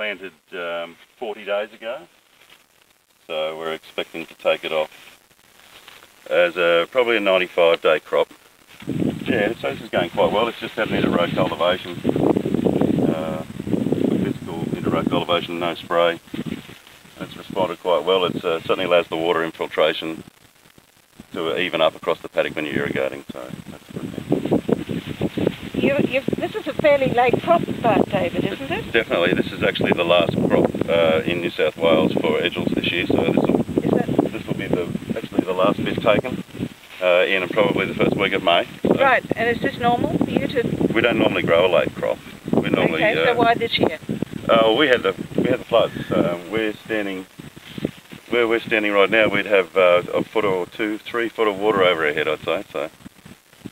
planted 40 days ago, so we're expecting to take it off as probably a 95-day crop. Yeah, so this is going quite well. It's just had an inter-row cultivation, physical inter-row cultivation, no spray. It's responded quite well. It certainly allows the water infiltration to even up across the paddock when you're irrigating, so that's a good thing. This is a fairly late crop start, David, isn't it? Definitely. This is actually the last crop in New South Wales for Edgells this year, so this will be actually the last bit taken in probably the first week of May. So. Right, and is this normal for you to... We don't normally grow a late crop. We normally, okay, so why this year? We had the floods. Where we're standing right now, we'd have a foot or 3 foot of water over our head, I'd say. So.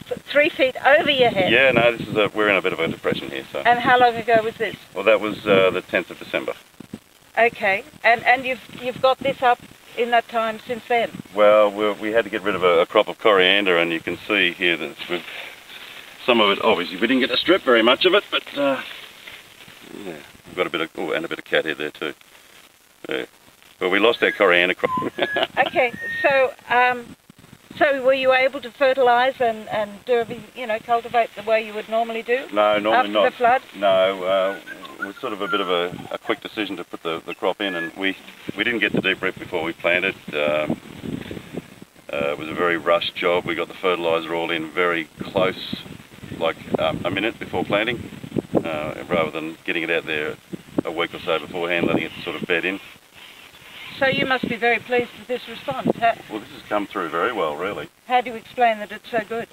3 feet over your head? Yeah, no, we're in a bit of a depression here. So. And how long ago was this? Well, that was the 10th of December. Okay, and you've got this up in that time since then? Well, we had to get rid of a crop of coriander, and you can see here that some of it, obviously, we didn't get to strip very much of it, but yeah, we've got a bit of cat hair there too. Yeah. Well, we lost our coriander crop. Okay, so were you able to fertilise and do everything, cultivate the way you would normally do? No, normally not. After the flood? No, it was sort of a bit of a quick decision to put the crop in, and we didn't get the deep root before we planted. It was a very rushed job. We got the fertiliser all in very close, like a minute before planting, rather than getting it out there a week or so beforehand, letting it sort of bed in. So you must be very pleased with this response. Well, this has come through very well, really. How do you explain that it's so good?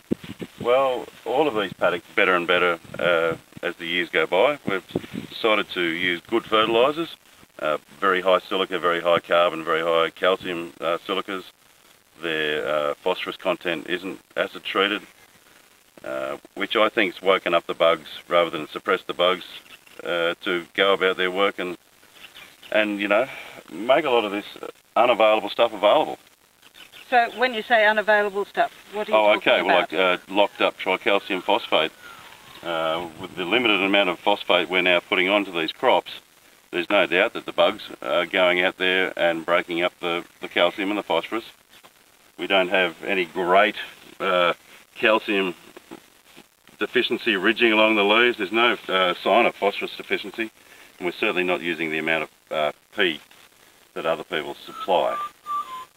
Well, all of these paddocks better and better as the years go by. We've decided to use good fertilisers, very high silica, very high carbon, very high calcium silicas. Their phosphorus content isn't acid treated, which I think has woken up the bugs rather than suppress the bugs to go about their work and make a lot of this unavailable stuff available. So when you say unavailable stuff, what are you talking about? Well, like locked up tricalcium phosphate. With the limited amount of phosphate we're now putting onto these crops, there's no doubt that the bugs are going out there and breaking up the calcium and the phosphorus. We don't have any great calcium deficiency ridging along the leaves. There's no sign of phosphorus deficiency, and we're certainly not using the amount of P that other people supply,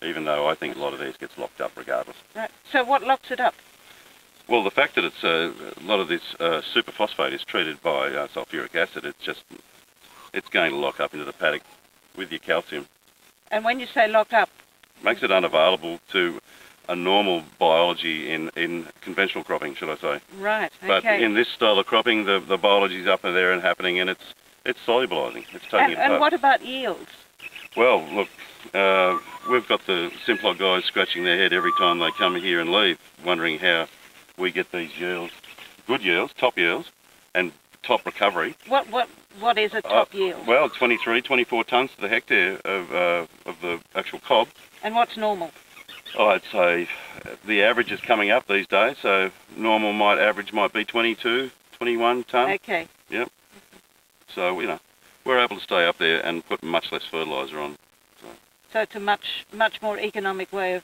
even though I think a lot of these gets locked up regardless. Right. So what locks it up? Well, the fact that it's a lot of this superphosphate is treated by sulfuric acid, it's going to lock up into the paddock with your calcium. And when you say locked up? Makes it unavailable to a normal biology in conventional cropping, should I say. Right, okay. But in this style of cropping, the biology's up there and happening, and it's solubilising. It's taking it apart. And what about yields? Well, look, we've got the Simplot guys scratching their head every time they come here and leave, wondering how we get these yields, good yields, top yields, and top recovery. What is a top yield? Well, 23, 24 tonnes to the hectare of the actual cob. And what's normal? Oh, I'd say the average is coming up these days, so normal average might be 22, 21 tonne. Okay. Yep. So, we're able to stay up there and put much less fertiliser on. So it's a much more economic way of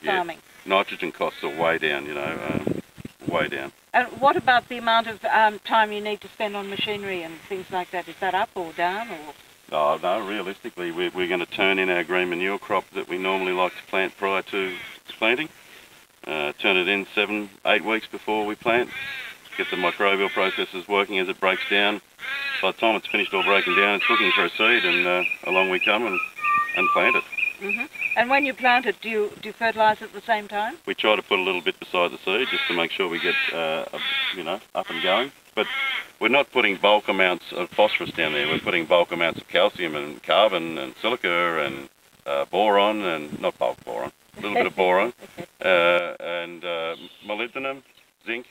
farming. Yeah. Nitrogen costs are way down, way down. And what about the amount of time you need to spend on machinery and things like that? Is that up or down? Or? Oh, no, realistically, we're going to turn in our green manure crop that we normally like to plant prior to planting. Turn it in 7-8 weeks before we plant. Get the microbial processes working as it breaks down. By the time it's finished all breaking down, it's looking for a seed, and along we come and plant it. Mm-hmm. And when you plant it, do you fertilise at the same time? We try to put a little bit beside the seed just to make sure we get up and going. But we're not putting bulk amounts of phosphorus down there. We're putting bulk amounts of calcium and carbon and silica and boron, and not bulk boron, a little bit of boron, and molybdenum, zinc,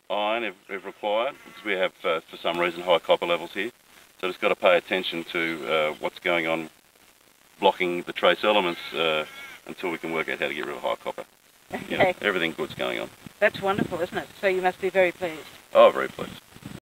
iron if required, because we have, for some reason, high copper levels here. So just got to pay attention to what's going on, blocking the trace elements until we can work out how to get rid of high copper. Okay. Everything good's going on. That's wonderful, isn't it? So you must be very pleased. Oh, very pleased.